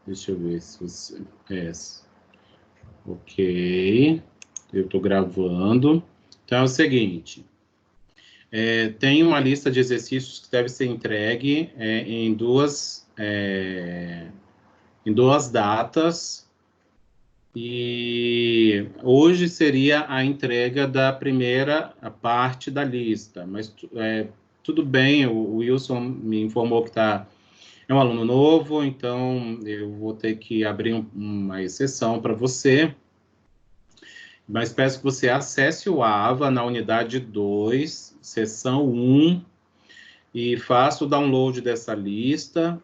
Deixa eu ver se você... Ok. Eu estou gravando. Então, é o seguinte. Tem uma lista de exercícios que deve ser entregue em duas datas. E hoje seria a entrega da primeira parte da lista. Mas tudo bem, o Wilson me informou que é um aluno novo, então eu vou ter que abrir uma exceção para você. Mas peço que você acesse o AVA na unidade 2, seção 1, e faça o download dessa lista.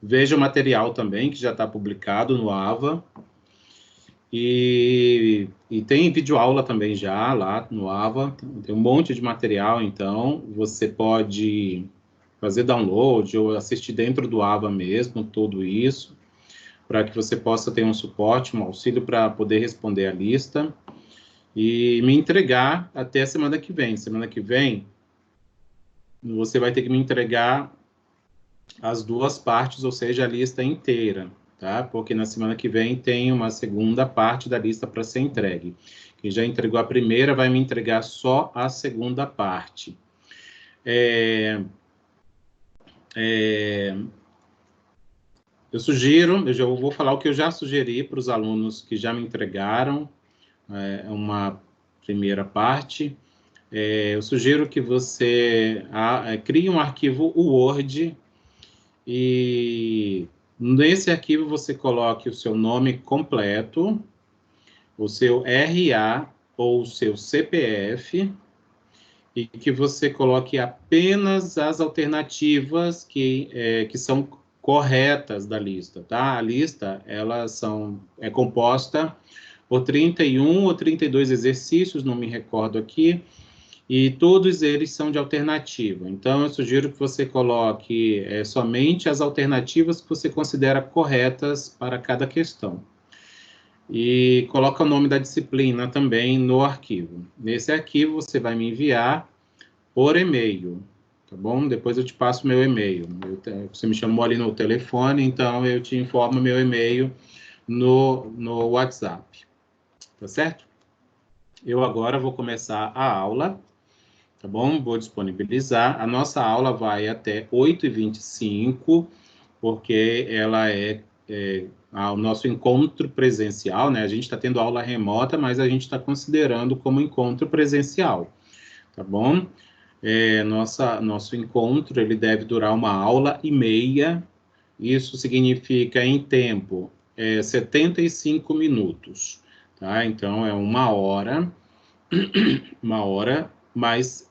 Veja o material também, que já está publicado no AVA. E tem videoaula também já lá no AVA. Tem um monte de material, então você pode fazer download ou assistir dentro do AVA mesmo, tudo isso, para que você possa ter um suporte, um auxílio para poder responder a lista e me entregar até a semana que vem. Semana que vem, você vai ter que me entregar as duas partes, ou seja, a lista inteira, tá? Porque na semana que vem tem uma segunda parte da lista para ser entregue. Quem já entregou a primeira vai me entregar só a segunda parte. Eu sugiro, eu já vou falar o que eu já sugeri para os alunos que já me entregaram uma primeira parte. Eu sugiro que você crie um arquivo Word e nesse arquivo você coloque o seu nome completo, o seu RA ou o seu CPF e que você coloque apenas as alternativas que são corretas da lista, tá? A lista, é composta por 31 ou 32 exercícios, não me recordo aqui, e todos eles são de alternativa. Então, eu sugiro que você coloque somente as alternativas que você considera corretas para cada questão. E coloca o nome da disciplina também no arquivo. Nesse arquivo, você vai me enviar por e-mail, tá bom? Depois eu te passo o meu e-mail. Você me chamou ali no telefone, então eu te informo meu e-mail no WhatsApp, tá certo? Eu agora vou começar a aula, tá bom? Vou disponibilizar. A nossa aula vai até 8h25, porque ela o nosso encontro presencial, né? A gente está tendo aula remota, mas a gente está considerando como encontro presencial, tá bom? Nosso encontro, ele deve durar 1h30. Isso significa, em tempo, 75 minutos, tá? Então, é 1 hora, mais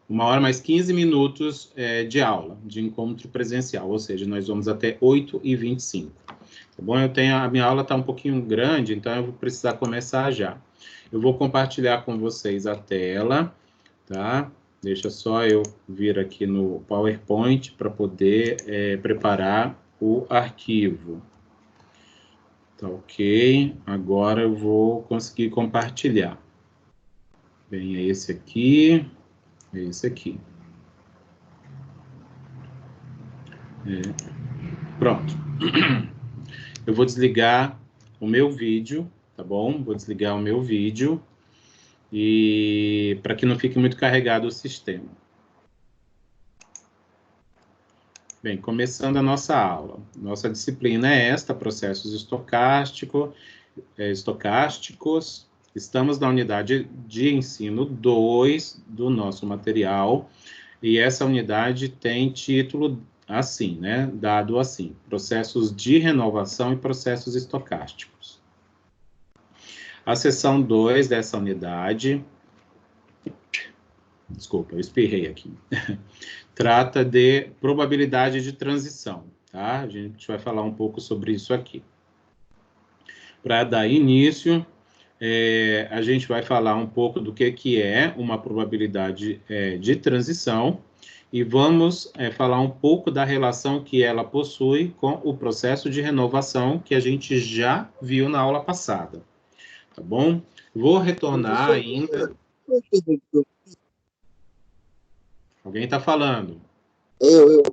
1 hora mais 15 minutos de aula, de encontro presencial, ou seja, nós vamos até 8h25. Tá bom? A minha aula está um pouquinho grande, então eu vou precisar começar já. Eu vou compartilhar com vocês a tela, tá? Deixa só eu vir aqui no PowerPoint para poder preparar o arquivo. Tá ok? Agora eu vou conseguir compartilhar. Bem, é esse aqui. É esse aqui. Pronto. Eu vou desligar o meu vídeo, tá bom? Vou desligar o meu vídeo e para que não fique muito carregado o sistema. Bem, começando a nossa aula. Nossa disciplina é esta, processos estocásticos. Estamos na unidade de ensino 2 do nosso material, e essa unidade tem título assim, né? Dado assim, processos de renovação e processos estocásticos. A seção 2 dessa unidade, desculpa, eu espirrei aqui, trata de probabilidade de transição, tá? A gente vai falar um pouco sobre isso aqui. Para dar início, a gente vai falar um pouco do que é uma probabilidade de transição e vamos falar um pouco da relação que ela possui com o processo de renovação que a gente já viu na aula passada, tá bom? Vou retornar ainda... Alguém está falando?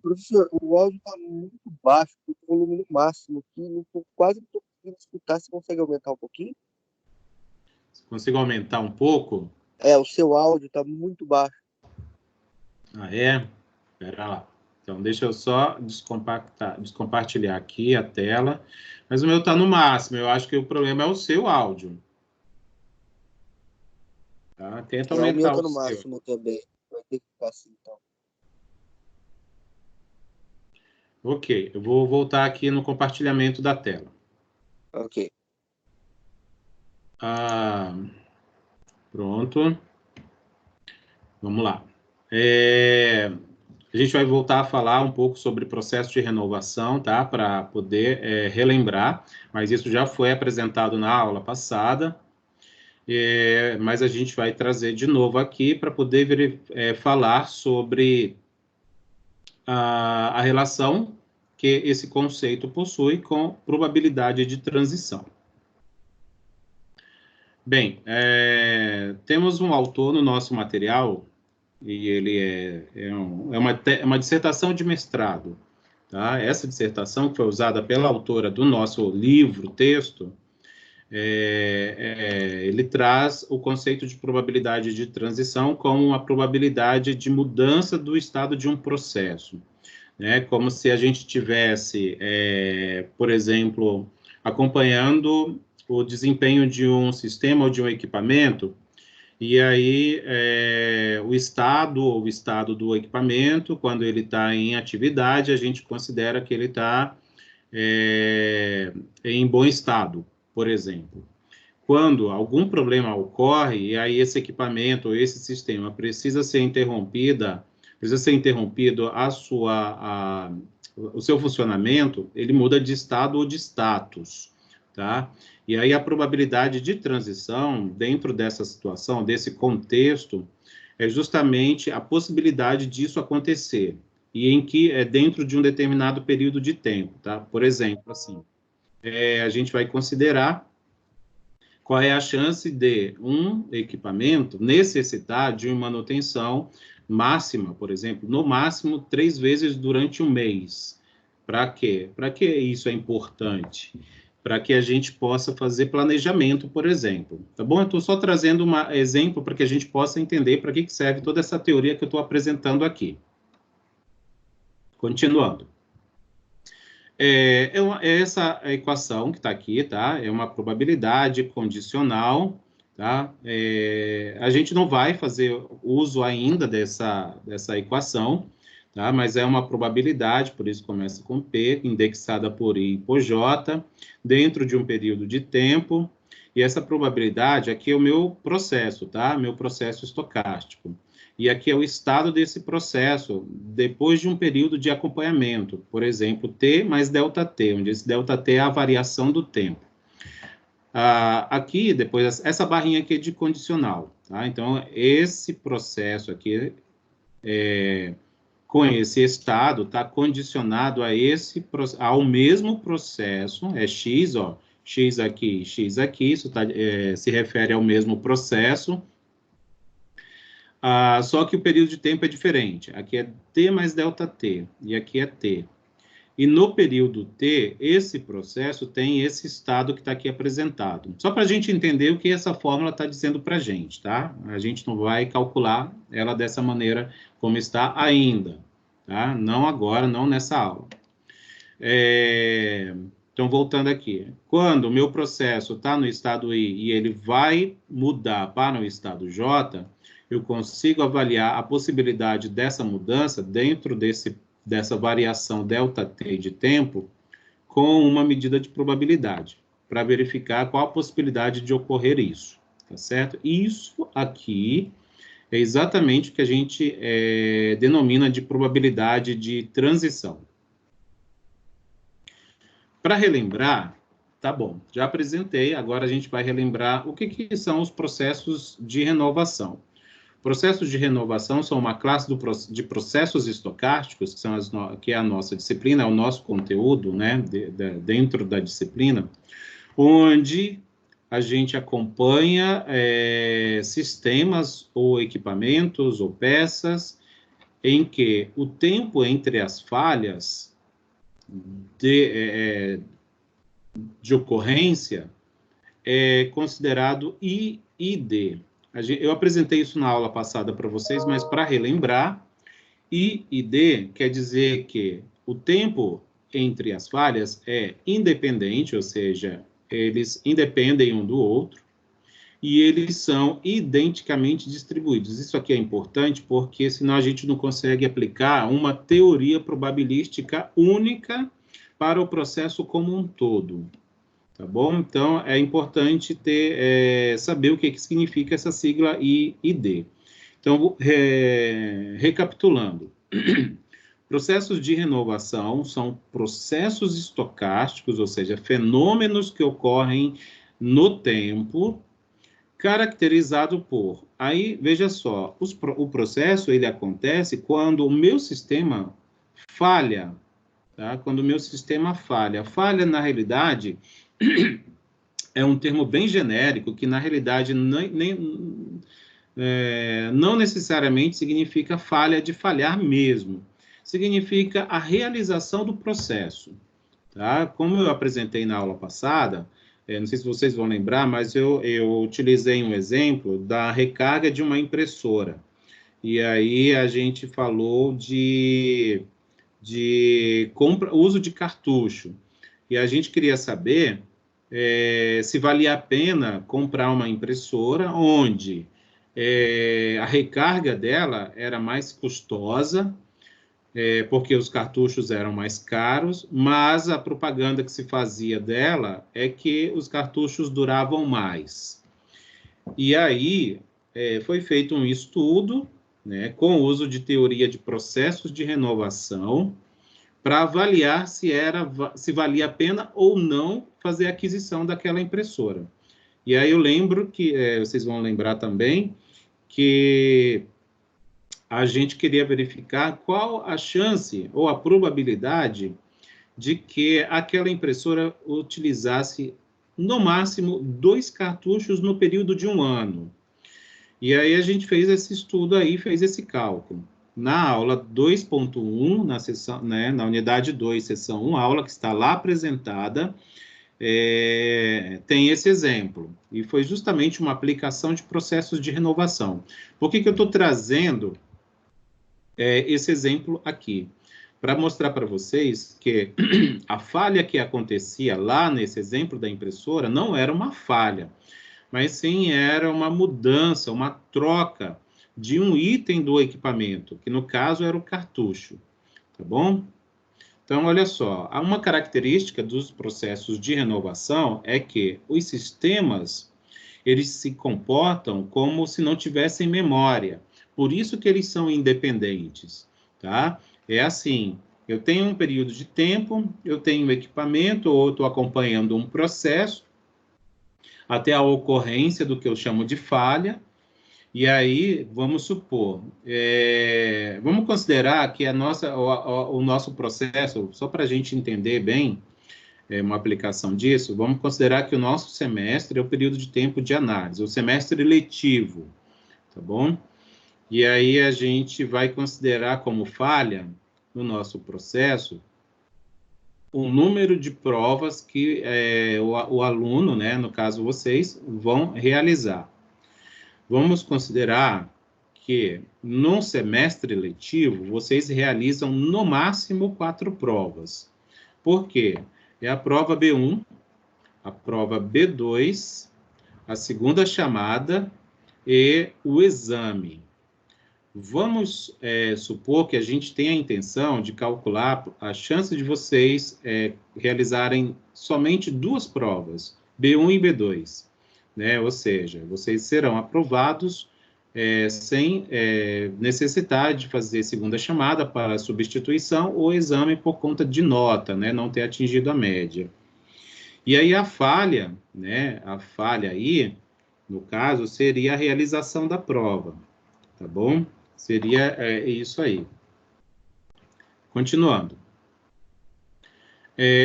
Professor, o áudio está muito baixo, o volume no máximo aqui, quase não estou conseguindo escutar. Você consegue aumentar um pouquinho? Consigo aumentar um pouco? É, o seu áudio está muito baixo. Ah, é? Espera lá. Então, deixa eu só descompartilhar aqui a tela. Mas o meu está no máximo. Eu acho que o problema é o seu áudio. Tá? Tenta É, o meu aumentar está o no seu. máximo também. Vai ter que ficar assim, então. Ok, eu vou voltar aqui no compartilhamento da tela. Ok. Ah, pronto. Vamos lá. A gente vai voltar a falar um pouco sobre processo de renovação, tá? Para poder relembrar, mas isso já foi apresentado na aula passada. Mas a gente vai trazer de novo aqui para poder falar sobre a relação que esse conceito possui com probabilidade de transição. Bem, temos um autor no nosso material, e ele é uma dissertação de mestrado. Tá? Essa dissertação, que foi usada pela autora do nosso livro, texto, ele traz o conceito de probabilidade de transição como uma probabilidade de mudança do estado de um processo, né? Como se a gente tivesse, por exemplo, acompanhando o desempenho de um sistema ou de um equipamento, e aí o estado do equipamento, quando ele está em atividade, a gente considera que ele está em bom estado, por exemplo. Quando algum problema ocorre, e aí esse equipamento ou esse sistema precisa ser interrompido o seu funcionamento, ele muda de estado ou de status, tá? E aí a probabilidade de transição dentro dessa situação, desse contexto, é justamente a possibilidade disso acontecer e em que é dentro de um determinado período de tempo, tá? Por exemplo, assim, a gente vai considerar qual é a chance de um equipamento necessitar de uma manutenção máxima, por exemplo, no máximo 3 vezes durante um mês. Para quê? Para que isso é importante? Para que a gente possa fazer planejamento, por exemplo. Tá bom? Eu estou só trazendo um exemplo para que a gente possa entender para que serve toda essa teoria que eu estou apresentando aqui. Continuando. Essa equação que está aqui, tá? É uma probabilidade condicional, tá? A gente não vai fazer uso ainda dessa equação, tá? Mas é uma probabilidade, por isso começa com P, indexada por I e por J, dentro de um período de tempo, e essa probabilidade aqui é o meu processo, tá? Meu processo estocástico. E aqui é o estado desse processo depois de um período de acompanhamento, por exemplo, T mais ΔT, onde esse ΔT é a variação do tempo. Aqui, depois, essa barrinha aqui é de condicional, tá? Então, esse processo aqui, com esse estado, está condicionado ao mesmo processo, é X, ó, X aqui, isso se refere ao mesmo processo. Só que o período de tempo é diferente. Aqui é T mais ΔT, e aqui é T. E no período T, esse processo tem esse estado que está aqui apresentado. Só para a gente entender o que essa fórmula está dizendo para a gente, tá? A gente não vai calcular ela dessa maneira como está ainda, tá? Não agora, não nessa aula. Então, voltando aqui. Quando o meu processo está no estado I e ele vai mudar para o estado J, eu consigo avaliar a possibilidade dessa mudança dentro dessa variação ΔT de tempo com uma medida de probabilidade, para verificar qual a possibilidade de ocorrer isso, tá certo? Isso aqui é exatamente o que a gente denomina de probabilidade de transição. Para relembrar, tá bom, já apresentei, agora a gente vai relembrar o que são os processos de renovação. Processos de renovação são uma classe de processos estocásticos, que é a nossa disciplina, é o nosso conteúdo, né, dentro da disciplina, onde a gente acompanha sistemas ou equipamentos ou peças em que o tempo entre as falhas de ocorrência é considerado IID. Eu apresentei isso na aula passada para vocês, mas para relembrar, IID quer dizer que o tempo entre as falhas é independente, ou seja, eles independem um do outro, e eles são identicamente distribuídos. Isso aqui é importante porque senão a gente não consegue aplicar uma teoria probabilística única para o processo como um todo. Tá bom? Então, é importante saber o que significa essa sigla IID. Então, recapitulando. Processos de renovação são processos estocásticos, ou seja, fenômenos que ocorrem no tempo, caracterizado por... Aí, veja só, o processo ele acontece quando o meu sistema falha, tá? Quando o meu sistema falha. Falha, na realidade, é um termo bem genérico, que, na realidade, não necessariamente significa falha de falhar mesmo. Significa a realização do processo. Tá? Como eu apresentei na aula passada, não sei se vocês vão lembrar, mas eu utilizei um exemplo da recarga de uma impressora. E aí a gente falou de uso de cartucho. E a gente queria saber se valia a pena comprar uma impressora onde a recarga dela era mais custosa, porque os cartuchos eram mais caros, mas a propaganda que se fazia dela é que os cartuchos duravam mais. E aí foi feito um estudo, né, com o uso de teoria de processos de renovação, para avaliar se valia a pena ou não fazer a aquisição daquela impressora. E aí eu lembro que, vocês vão lembrar também, que a gente queria verificar qual a chance ou a probabilidade de que aquela impressora utilizasse, no máximo, 2 cartuchos no período de 1 ano. E aí a gente fez esse estudo aí, fez esse cálculo. Na aula 2.1, na seção, né, na unidade 2, seção 1, a aula que está lá apresentada, tem esse exemplo. E foi justamente uma aplicação de processos de renovação. Por que eu estou trazendo esse exemplo aqui? Para mostrar para vocês que a falha que acontecia lá nesse exemplo da impressora não era uma falha, mas sim era uma mudança, uma troca de um item do equipamento, que no caso era o cartucho, tá bom? Então, olha só, uma característica dos processos de renovação é que os sistemas, eles se comportam como se não tivessem memória, por isso que eles são independentes, tá? É assim, eu tenho um período de tempo, eu tenho um equipamento, ou estou acompanhando um processo, até a ocorrência do que eu chamo de falha, e aí, vamos supor, vamos considerar que o nosso processo, só para a gente entender bem uma aplicação disso, vamos considerar que o nosso semestre é o período de tempo de análise, o semestre letivo, tá bom? E aí a gente vai considerar como falha no nosso processo o número de provas que o aluno, né, no caso vocês, vão realizar. Vamos considerar que no semestre letivo vocês realizam no máximo 4 provas. Por quê? É a prova B1, a prova B2, a segunda chamada e o exame. Vamos supor que a gente tenha a intenção de calcular a chance de vocês realizarem somente 2 provas, B1 e B2. Né? Ou seja, vocês serão aprovados sem necessitar de fazer segunda chamada para substituição ou exame por conta de nota, né? Não ter atingido a média. E aí a falha, né? A falha aí, no caso, seria a realização da prova, tá bom? Seria isso aí. Continuando.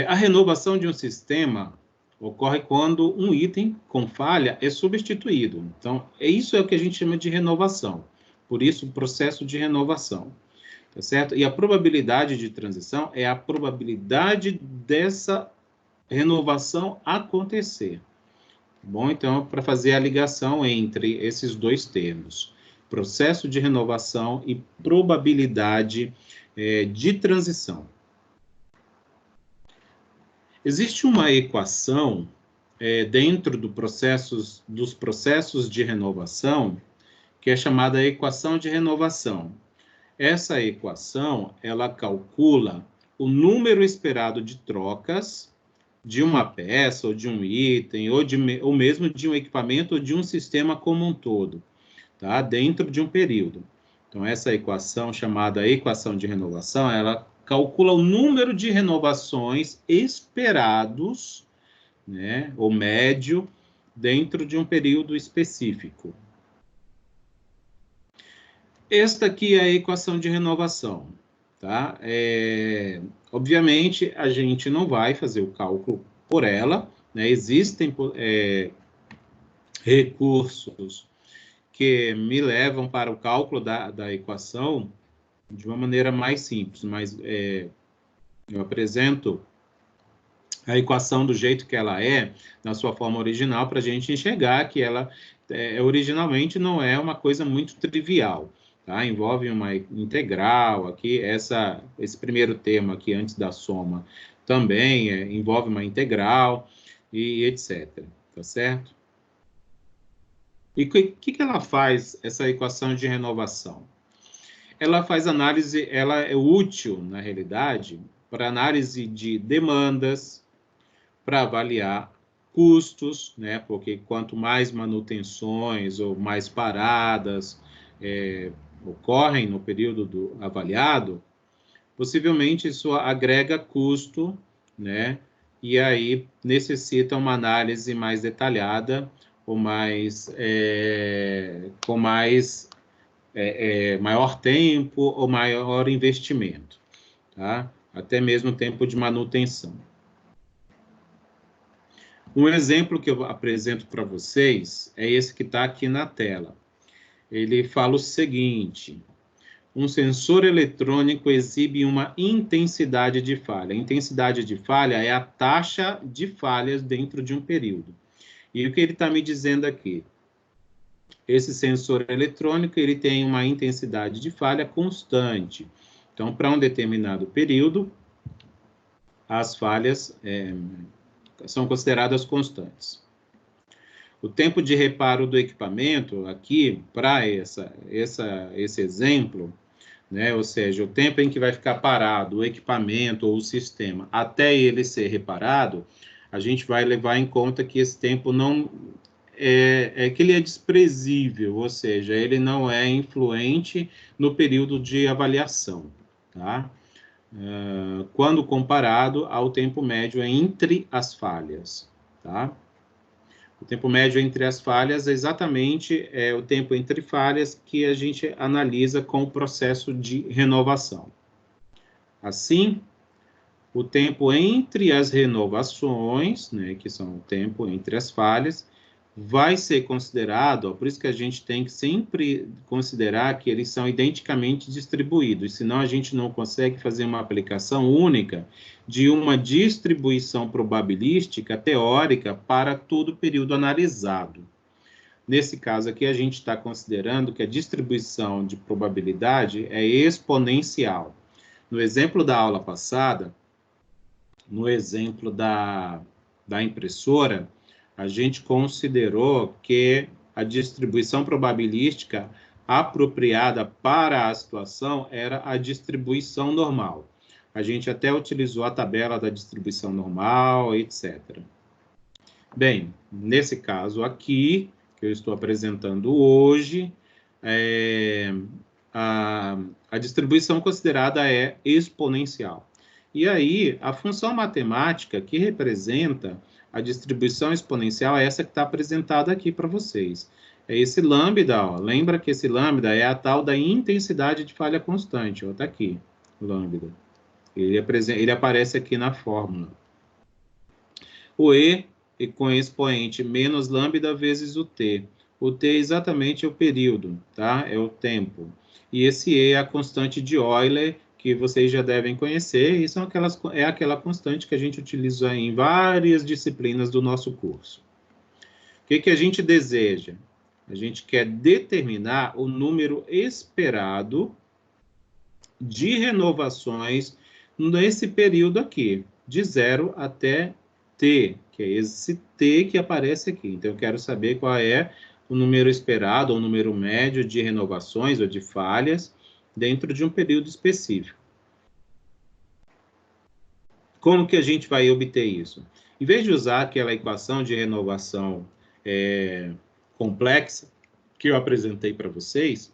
A renovação de um sistema ocorre quando um item com falha é substituído. Então, isso é o que a gente chama de renovação. Por isso, o processo de renovação. tá certo? E a probabilidade de transição é a probabilidade dessa renovação acontecer. Tá bom? Então, para fazer a ligação entre esses dois termos, processo de renovação e probabilidade de transição. Existe uma equação dentro dos processos de renovação que é chamada equação de renovação. Essa equação, ela calcula o número esperado de trocas de uma peça, ou de um item, ou mesmo de um equipamento, ou de um sistema como um todo, tá? Dentro de um período. Então, essa equação, chamada equação de renovação, ela calcula o número de renovações esperados, né, ou médio, dentro de um período específico. Esta aqui é a equação de renovação, tá? Obviamente, a gente não vai fazer o cálculo por ela, né? Existem recursos que me levam para o cálculo da equação de uma maneira mais simples, mas eu apresento a equação do jeito que ela é, na sua forma original, para a gente enxergar que ela originalmente não é uma coisa muito trivial. Tá? Envolve uma integral aqui, esse primeiro termo aqui antes da soma também envolve uma integral e etc. Tá certo? E o que ela faz, essa equação de renovação? Ela faz análise, ela é útil, na realidade, para análise de demandas, para avaliar custos, né? Porque quanto mais manutenções ou mais paradas ocorrem no período avaliado, possivelmente isso agrega custo, né? E aí necessita uma análise mais detalhada ou com maior tempo ou maior investimento, tá? Até mesmo tempo de manutenção. Um exemplo que eu apresento para vocês é esse que está aqui na tela. Ele fala o seguinte: um sensor eletrônico exibe uma intensidade de falha. A intensidade de falha é a taxa de falhas dentro de um período. E o que ele está me dizendo aqui? Esse sensor eletrônico ele tem uma intensidade de falha constante. Então, para um determinado período, as falhas são consideradas constantes. O tempo de reparo do equipamento, aqui, para esse exemplo, né, ou seja, o tempo em que vai ficar parado o equipamento ou o sistema até ele ser reparado, a gente vai levar em conta que esse tempo não que ele é desprezível, ou seja, ele não é influente no período de avaliação, tá? Quando comparado ao tempo médio entre as falhas, tá? O tempo médio entre as falhas é exatamente o tempo entre falhas que a gente analisa com o processo de renovação. Assim, o tempo entre as renovações, né, que são o tempo entre as falhas, vai ser considerado, por isso que a gente tem que sempre considerar que eles são identicamente distribuídos, senão a gente não consegue fazer uma aplicação única de uma distribuição probabilística teórica para todo o período analisado. Nesse caso aqui, a gente está considerando que a distribuição de probabilidade é exponencial. No exemplo da aula passada, no exemplo da impressora, a gente considerou que a distribuição probabilística apropriada para a situação era a distribuição normal. A gente até utilizou a tabela da distribuição normal, etc. Bem, nesse caso aqui, que eu estou apresentando hoje, a distribuição considerada é exponencial. E aí, a função matemática que representa a distribuição exponencial é essa que está apresentada aqui para vocês. É esse lambda, ó. Lembra que esse lambda é a tal da intensidade de falha constante, ó, tá aqui, lambda. Ele aparece aqui na fórmula. O E com expoente menos lambda vezes o T. O T é exatamente o período, tá? É o tempo. e esse E é a constante de Euler, que vocês já devem conhecer, e é aquela constante que a gente utiliza em várias disciplinas do nosso curso. O que a gente deseja? A gente quer determinar o número esperado de renovações nesse período aqui, de 0 até T, que é esse T que aparece aqui. Então, eu quero saber qual é o número esperado, ou o número médio de renovações ou de falhas dentro de um período específico. Como que a gente vai obter isso? Em vez de usar aquela equação de renovação complexa que eu apresentei para vocês,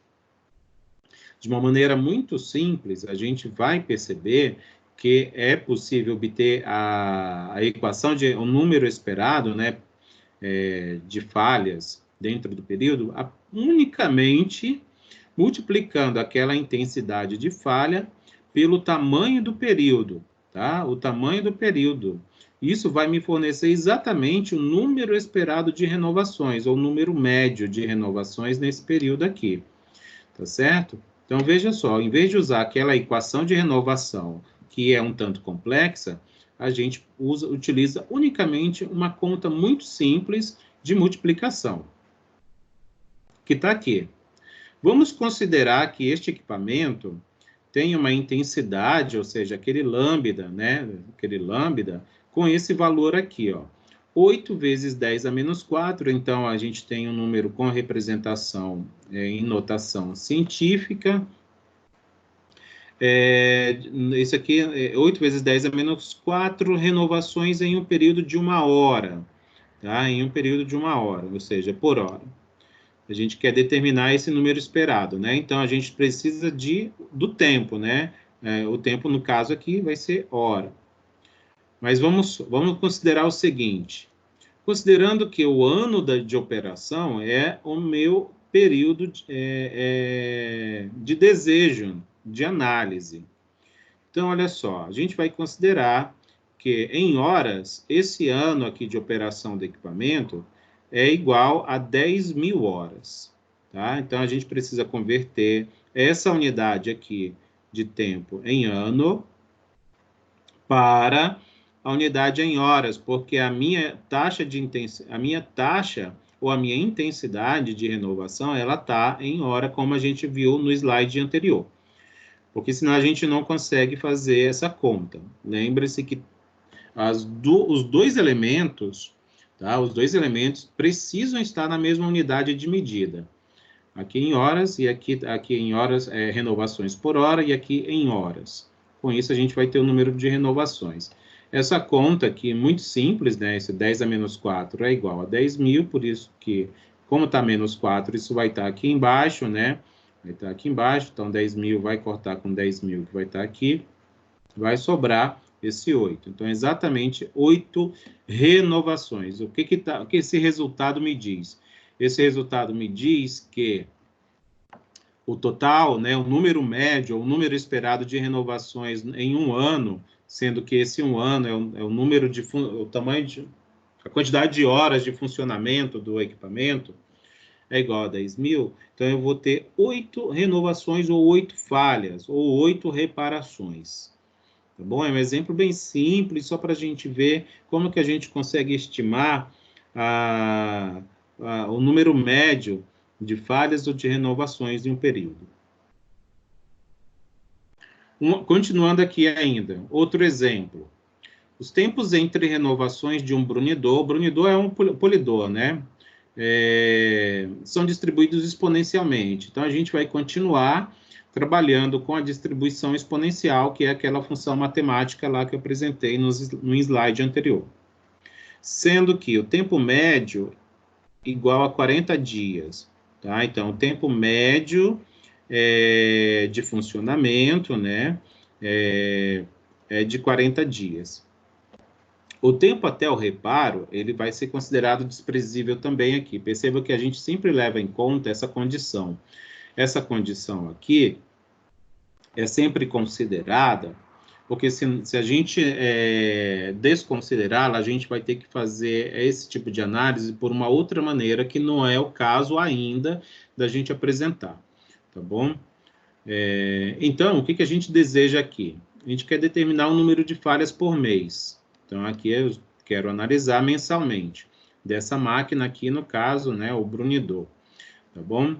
de uma maneira muito simples, a gente vai perceber que é possível obter a equação de um número esperado, né, de falhas dentro do período, unicamente multiplicando aquela intensidade de falha pelo tamanho do período, tá? O tamanho do período. Isso vai me fornecer exatamente o número esperado de renovações, ou o número médio de renovações nesse período aqui, tá certo? Então, veja só, em vez de usar aquela equação de renovação, que é um tanto complexa, a gente utiliza unicamente uma conta muito simples de multiplicação, que está aqui. Vamos considerar que este equipamento tem uma intensidade, ou seja, aquele lambda, né? Aquele lambda, com esse valor aqui, ó. 8 vezes 10 a menos 4, então a gente tem um número com representação em notação científica. Esse aqui é 8 vezes 10 a menos 4 renovações em um período de 1 hora, tá? Em um período de 1 hora, ou seja, por hora. A gente quer determinar esse número esperado, né? Então, a gente precisa do tempo, né? O tempo, no caso aqui, vai ser hora. Mas vamos considerar o seguinte. Considerando que o ano de operação é o meu período de desejo, de análise. Então, olha só, a gente vai considerar que, em horas, esse ano aqui de operação do equipamento é igual a 10.000 horas, tá? Então, a gente precisa converter essa unidade aqui de tempo em ano para a unidade em horas, porque a minha taxa ou a minha intensidade de renovação, ela está em hora, como a gente viu no slide anterior. Porque senão a gente não consegue fazer essa conta. Lembre-se que os dois elementos, tá? Os dois elementos precisam estar na mesma unidade de medida. Aqui em horas e aqui em horas, renovações por hora, e aqui em horas. Com isso, a gente vai ter o número de renovações. Essa conta aqui, muito simples, né? Esse 10 a menos 4 é igual a 10.000, por isso que, como está menos 4, isso vai estar aqui embaixo, né? Vai estar aqui embaixo, então 10.000 vai cortar com 10.000, que vai estar aqui, vai sobrar esse 8. Então, exatamente 8 renovações. O que esse resultado me diz? Esse resultado me diz que o total, né, o número médio, o número esperado de renovações em um ano, sendo que esse um ano é o número o tamanho a quantidade de horas de funcionamento do equipamento, é igual a 10.000, então eu vou ter 8 renovações ou 8 falhas, ou 8 reparações. Tá bom? É um exemplo bem simples, só para a gente ver como que a gente consegue estimar o número médio de falhas ou de renovações em um período. Continuando aqui ainda, outro exemplo. Os tempos entre renovações de um brunidor, o brunidor é um polidor, né? São distribuídos exponencialmente. Então, a gente vai continuar trabalhando com a distribuição exponencial, que é aquela função matemática lá que eu apresentei no slide anterior. Sendo que o tempo médio igual a 40 dias, tá? Então, o tempo médio de funcionamento, né, é de 40 dias. O tempo até o reparo, ele vai ser considerado desprezível também aqui. Perceba que a gente sempre leva em conta essa condição. Essa condição aqui é sempre considerada, porque se a gente desconsiderá-la, a gente vai ter que fazer esse tipo de análise por uma outra maneira, que não é o caso ainda da gente apresentar, tá bom? Então, o que a gente deseja aqui? A gente quer determinar o número de falhas por mês. Então, aqui eu quero analisar mensalmente. Dessa máquina aqui, no caso, né, o brunidor. Tá bom?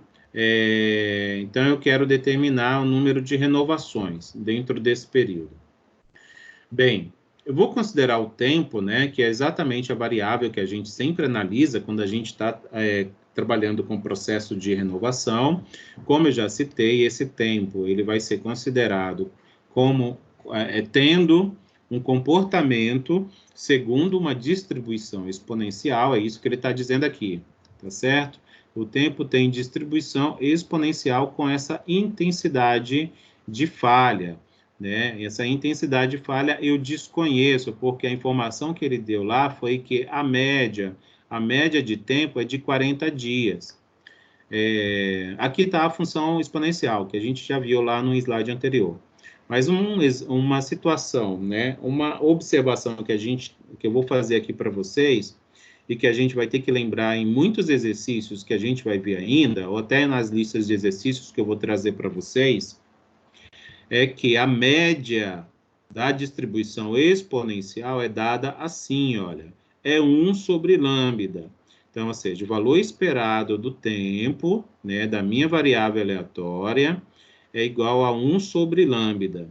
Então, eu quero determinar o número de renovações dentro desse período. Bem, eu vou considerar o tempo, né, que é exatamente a variável que a gente sempre analisa quando a gente está trabalhando com o processo de renovação. Como eu já citei, esse tempo ele vai ser considerado como tendo um comportamento segundo uma distribuição exponencial, é isso que ele está dizendo aqui, tá certo? O tempo tem distribuição exponencial com essa intensidade de falha, né? Essa intensidade de falha eu desconheço, porque a informação que ele deu lá foi que a média de tempo é de 40 dias. Aqui está a função exponencial, que a gente já viu lá no slide anterior. Mas uma situação, né? Uma observação que eu vou fazer aqui para vocês, e que a gente vai ter que lembrar em muitos exercícios que a gente vai ver ainda, ou até nas listas de exercícios que eu vou trazer para vocês, é que a média da distribuição exponencial é dada assim, olha, é 1 sobre lambda. Então, ou seja, o valor esperado do tempo, né, da minha variável aleatória, é igual a 1 sobre lambda.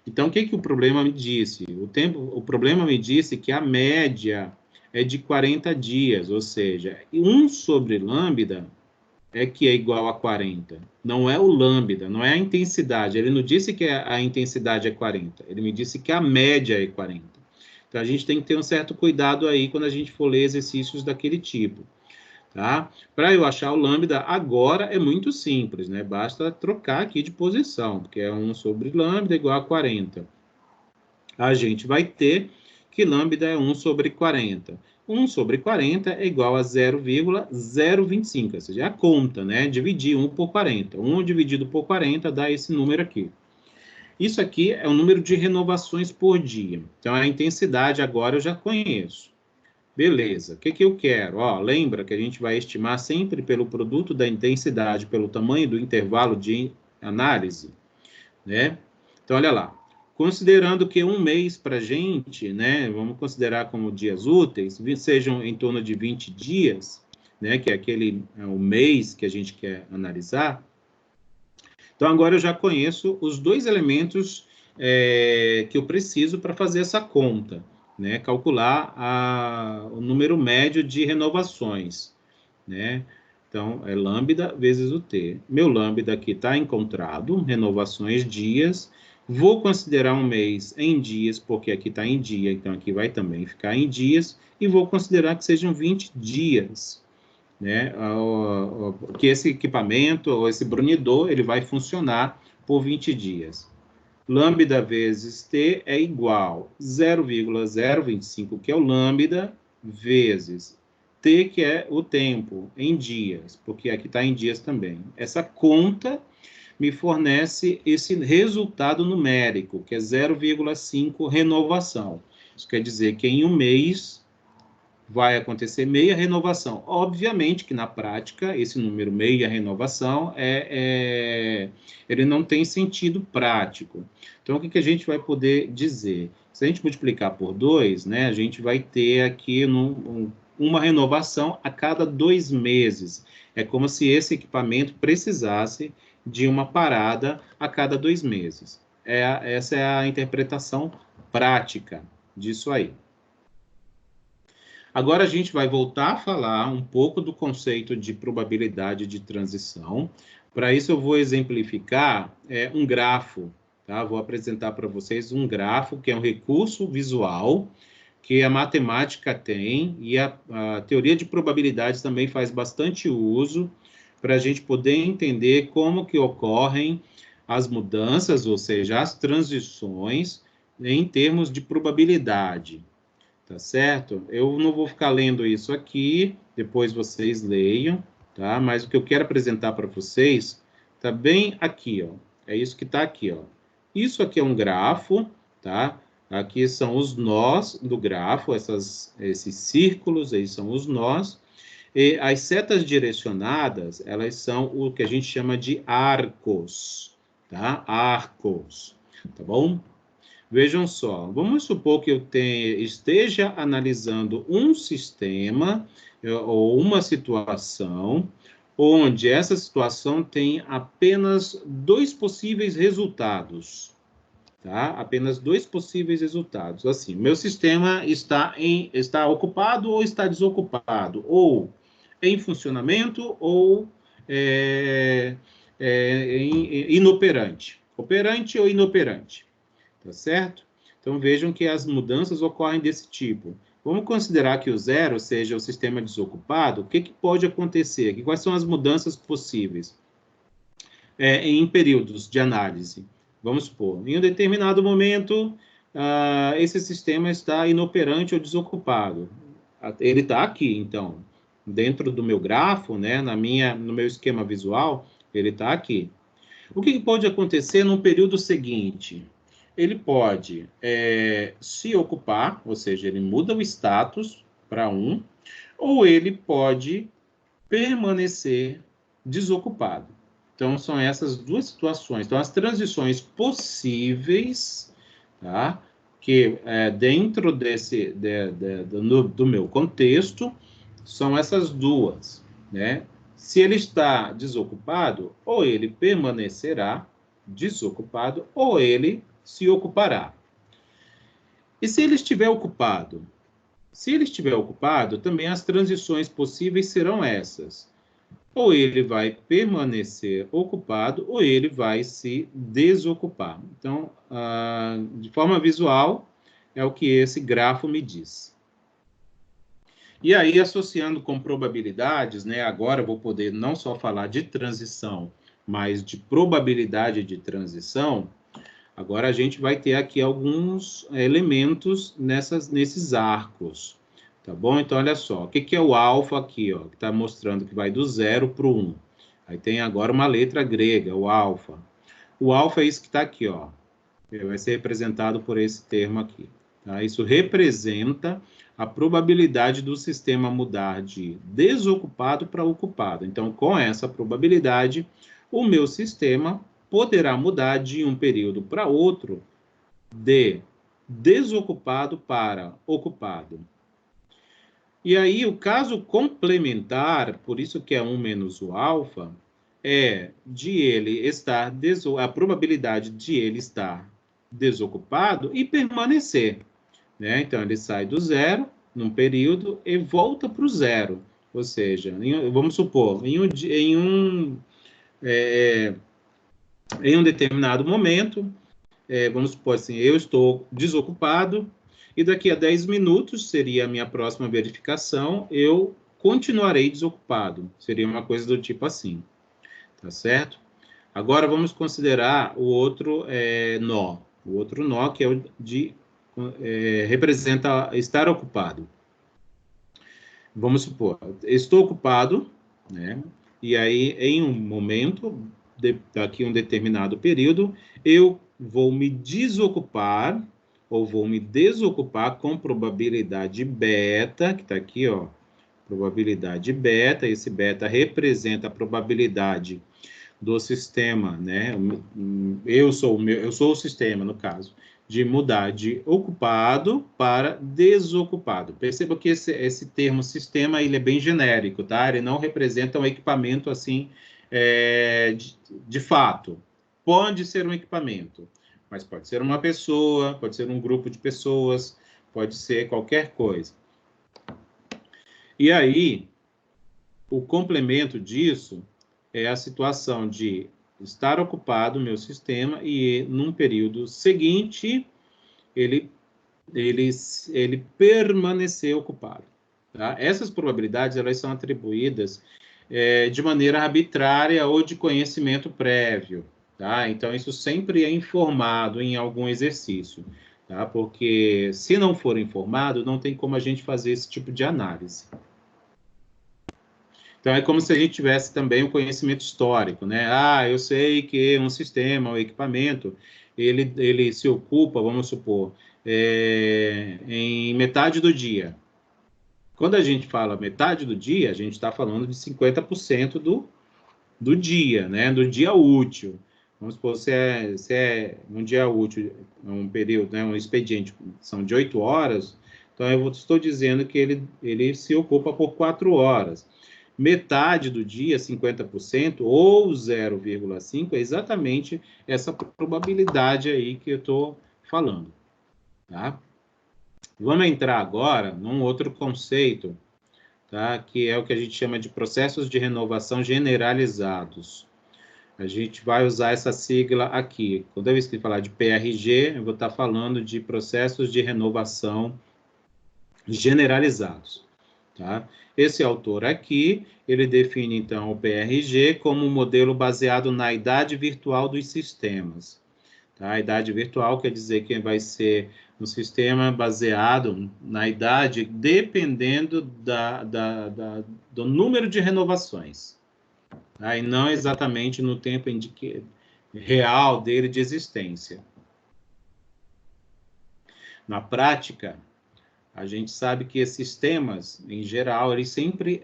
Então, o que o problema me disse? O problema me disse que a média é de 40 dias, ou seja, 1 sobre lambda é que é igual a 40. Não é o lambda, não é a intensidade. Ele não disse que a intensidade é 40, ele me disse que a média é 40. Então, a gente tem que ter um certo cuidado aí quando a gente for ler exercícios daquele tipo. Tá? Para eu achar o lambda, agora é muito simples, né? Basta trocar aqui de posição, porque é 1 sobre lambda igual a 40. A gente vai ter que lambda é 1 sobre 40. 1 sobre 40 é igual a 0,025, ou seja, a conta, né? Dividir 1 por 40. 1 dividido por 40 dá esse número aqui. Isso aqui é o número de renovações por dia. Então, a intensidade agora eu já conheço. Beleza, o que eu quero? Lembra que a gente vai estimar sempre pelo produto da intensidade, pelo tamanho do intervalo de análise, né? Então, olha lá. Considerando que um mês para a gente, né, vamos considerar como dias úteis, sejam em torno de 20 dias, né, que é o mês que a gente quer analisar. Então, agora eu já conheço os dois elementos que eu preciso para fazer essa conta, né, calcular o número médio de renovações, né? Então, é lambda vezes o t. Meu lambda aqui está encontrado, renovações, dias. Vou considerar um mês em dias, porque aqui está em dia, então aqui vai também ficar em dias. E vou considerar que sejam 20 dias, né? Que esse equipamento, ou esse brunidor, ele vai funcionar por 20 dias. Lambda vezes t é igual a 0,025, que é o lambda, vezes t, que é o tempo, em dias, porque aqui está em dias também. Essa conta me fornece esse resultado numérico, que é 0,5 renovação. Isso quer dizer que em um mês vai acontecer meia renovação. Obviamente que na prática, esse número meia renovação, ele não tem sentido prático. Então, o que a gente vai poder dizer? Se a gente multiplicar por 2, né, a gente vai ter aqui uma renovação a cada 2 meses. É como se esse equipamento precisasse de uma parada a cada 2 meses. Essa é a interpretação prática disso aí. Agora a gente vai voltar a falar um pouco do conceito de probabilidade de transição. Para isso eu vou exemplificar um grafo, tá? Vou apresentar para vocês um grafo que é um recurso visual que a matemática tem e a teoria de probabilidades também faz bastante uso para a gente poder entender como que ocorrem as mudanças, ou seja, as transições em termos de probabilidade. Tá certo? Eu não vou ficar lendo isso aqui, depois vocês leiam, tá? Mas o que eu quero apresentar para vocês tá bem aqui, ó. É isso que tá aqui, ó. Isso aqui é um grafo, tá? Aqui são os nós do grafo, esses círculos aí são os nós. E as setas direcionadas, elas são o que a gente chama de arcos, tá? Arcos, tá bom? Vejam só, vamos supor que eu esteja analisando um sistema ou uma situação onde essa situação tem apenas dois possíveis resultados, tá? Apenas dois possíveis resultados. Assim, meu sistema está ocupado ou está desocupado, ou em funcionamento ou inoperante. Operante ou inoperante. Tá certo? Então, vejam que as mudanças ocorrem desse tipo. Vamos considerar que o zero seja o sistema desocupado. O que pode acontecer aqui? Quais são as mudanças possíveis em períodos de análise? Vamos supor, em um determinado momento, esse sistema está inoperante ou desocupado. Ele está aqui, então, dentro do meu grafo, né, no meu esquema visual, ele está aqui. O que pode acontecer no período seguinte? Ele pode se ocupar, ou seja, ele muda o status para 1, ou ele pode permanecer desocupado. Então, são essas duas situações. Então, as transições possíveis, tá? Que dentro do meu contexto, são essas duas, né? Se ele está desocupado, ou ele permanecerá desocupado, ou ele se ocupará. E se ele estiver ocupado? Se ele estiver ocupado, também as transições possíveis serão essas. Ou ele vai permanecer ocupado, ou ele vai se desocupar. Então, de forma visual, é o que esse grafo me diz. E aí, associando com probabilidades, né, agora eu vou poder não só falar de transição, mas de probabilidade de transição. Agora a gente vai ter aqui alguns elementos nesses arcos, tá bom? Então, olha só, o que é o alfa aqui, ó, que está mostrando que vai do 0 para o 1. Aí tem agora uma letra grega, o alfa. O alfa é isso que está aqui, ó. Vai ser representado por esse termo aqui. Tá? Isso representa a probabilidade do sistema mudar de desocupado para ocupado. Então, com essa probabilidade, o meu sistema poderá mudar de um período para outro de desocupado para ocupado. E aí, o caso complementar, por isso que é 1 menos o alfa, é de ele estar, a probabilidade de ele estar desocupado e permanecer. Né? Então, ele sai do 0 num período e volta para o 0. Ou seja, vamos supor, em um determinado momento, vamos supor assim, eu estou desocupado e daqui a 10 minutos, seria a minha próxima verificação, eu continuarei desocupado. Seria uma coisa do tipo assim, tá certo? Agora vamos considerar o outro nó. O outro nó que é o de representa estar ocupado. Vamos supor, estou ocupado, né? E aí, em um momento, daqui a um determinado período, eu vou me desocupar, ou vou me desocupar com probabilidade beta, que está aqui, ó, probabilidade beta, esse beta representa a probabilidade do sistema, né? Eu sou o sistema, no caso, de mudar de ocupado para desocupado. Perceba que esse termo sistema, ele é bem genérico, tá? Ele não representa um equipamento, assim, de fato. Pode ser um equipamento, mas pode ser uma pessoa, pode ser um grupo de pessoas, pode ser qualquer coisa. E aí, o complemento disso é a situação de estar ocupado o meu sistema e, num período seguinte, ele permanecer ocupado. Tá? Essas probabilidades, elas são atribuídas de maneira arbitrária ou de conhecimento prévio. Tá? Então, isso sempre é informado em algum exercício. Tá? Porque, se não for informado, não tem como a gente fazer esse tipo de análise. Então, é como se a gente tivesse também um conhecimento histórico, né? Eu sei que um sistema, um equipamento, ele se ocupa, vamos supor, em metade do dia. Quando a gente fala metade do dia, a gente está falando de 50% do dia, né? Do dia útil. Vamos supor, se é um dia útil, um período, né, um expediente, são de 8 horas, então eu estou dizendo que ele se ocupa por 4 horas. Metade do dia, 50%, ou 0,5%, é exatamente essa probabilidade aí que eu estou falando. Tá? Vamos entrar agora num outro conceito, tá? Que é o que a gente chama de processos de renovação generalizados. A gente vai usar essa sigla aqui. Quando eu escrever falar de PRG, eu vou estar falando de processos de renovação generalizados. Tá? Esse autor aqui, ele define, então, o PRG como um modelo baseado na idade virtual dos sistemas. Tá? A idade virtual quer dizer que vai ser um sistema baseado na idade dependendo do número de renovações. Tá? E não exatamente no tempo real dele de existência. Na prática, a gente sabe que esses sistemas, em geral, eles sempre,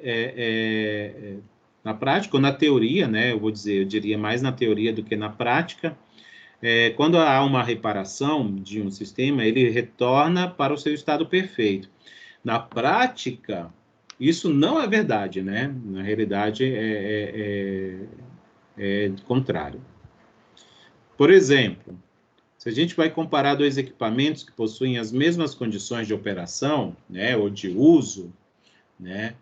na prática ou na teoria, né, eu diria mais na teoria do que na prática, quando há uma reparação de um sistema, ele retorna para o seu estado perfeito. Na prática, isso não é verdade, né? Na realidade, é contrário. Por exemplo, se a gente vai comparar dois equipamentos que possuem as mesmas condições de operação, né, ou de uso, né,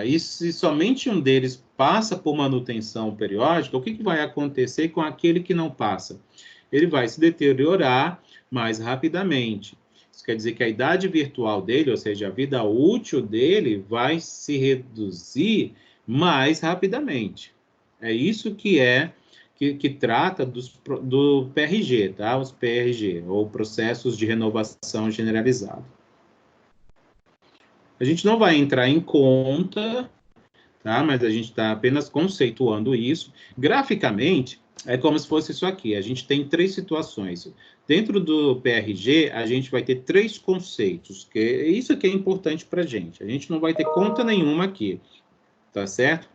e se somente um deles passa por manutenção periódica, o que vai acontecer com aquele que não passa? Ele vai se deteriorar mais rapidamente. Isso quer dizer que a idade virtual dele, ou seja, a vida útil dele, vai se reduzir mais rapidamente. É isso que trata do PRG, tá? Os PRG, ou Processos de Renovação Generalizado. A gente não vai entrar em conta, tá? Mas a gente está apenas conceituando isso. Graficamente, é como se fosse isso aqui. A gente tem 3 situações. Dentro do PRG, a gente vai ter 3 conceitos, que isso aqui é importante para a gente. A gente não vai ter conta nenhuma aqui, tá certo?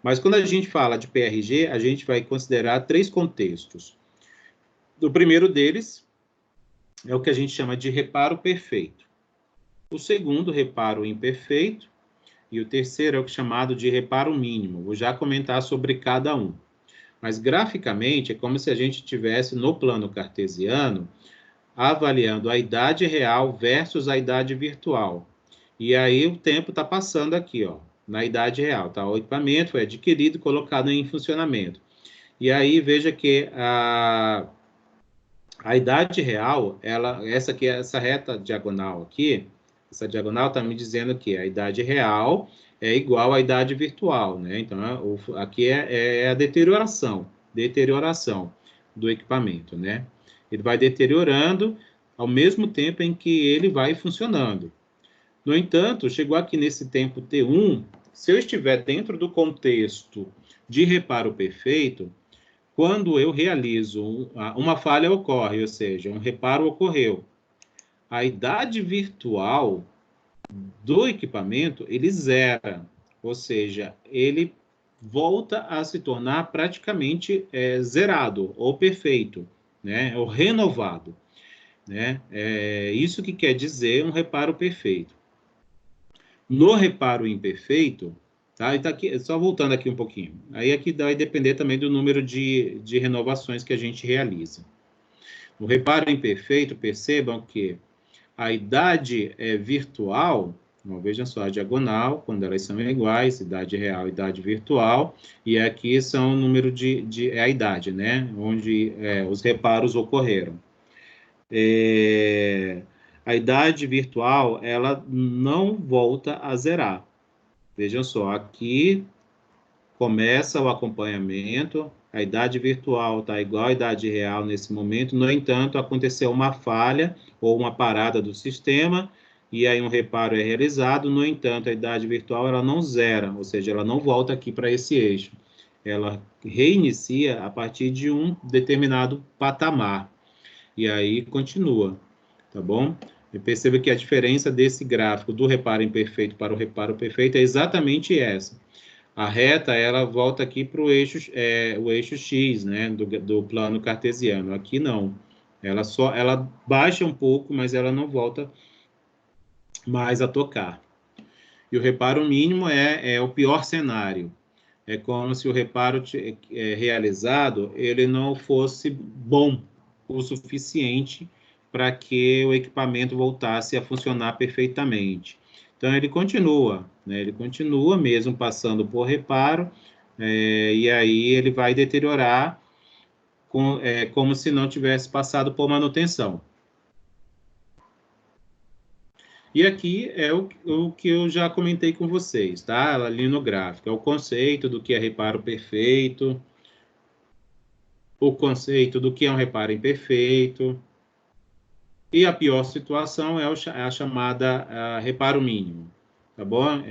Mas quando a gente fala de PRG, a gente vai considerar 3 contextos. O primeiro deles é o que a gente chama de reparo perfeito. O segundo, reparo imperfeito. E o terceiro é o chamado de reparo mínimo. Vou já comentar sobre cada um. Mas, graficamente, é como se a gente estivesse no plano cartesiano avaliando a idade real versus a idade virtual. E aí o tempo está passando aqui, ó, na idade real. Tá? O equipamento foi adquirido e colocado em funcionamento. E aí, veja que a idade real, essa reta diagonal aqui, essa diagonal está me dizendo que a idade real é igual à idade virtual, né? Então, aqui é a deterioração do equipamento, né? Ele vai deteriorando ao mesmo tempo em que ele vai funcionando. No entanto, chegou aqui nesse tempo T1, se eu estiver dentro do contexto de reparo perfeito, quando eu realizo uma falha ocorre, ou seja, um reparo ocorreu. A idade virtual do equipamento, ele zera, ou seja, ele volta a se tornar praticamente zerado ou perfeito, né? Ou renovado, né? Isso que quer dizer um reparo perfeito. No reparo imperfeito, tá? E tá aqui, só voltando aqui um pouquinho. Aí aqui vai depender também do número de renovações que a gente realiza. No reparo imperfeito, percebam que a idade virtual, vejam só, a diagonal, quando elas são iguais, idade real, idade virtual, e aqui são o número é a idade, né? Onde os reparos ocorreram. A idade virtual, ela não volta a zerar. Vejam só, aqui começa o acompanhamento, a idade virtual está igual à idade real nesse momento, no entanto, aconteceu uma falha ou uma parada do sistema, e aí um reparo é realizado, no entanto, a idade virtual ela não zera, ou seja, ela não volta aqui para esse eixo. Ela reinicia a partir de um determinado patamar, e aí continua, tá bom? E perceba que a diferença desse gráfico do reparo imperfeito para o reparo perfeito é exatamente essa. A reta, ela volta aqui para o eixo X, né, do plano cartesiano. Aqui não. Ela baixa um pouco, mas ela não volta mais a tocar. E o reparo mínimo é o pior cenário. É como se o reparo realizado ele não fosse bom o suficiente para que o equipamento voltasse a funcionar perfeitamente. Então, ele continua, né? Ele continua mesmo passando por reparo, e aí ele vai deteriorar como se não tivesse passado por manutenção. E aqui é o que eu já comentei com vocês, tá? Ali no gráfico, é o conceito do que é reparo perfeito, o conceito do que é um reparo imperfeito, e a pior situação é a chamada reparo mínimo, tá bom?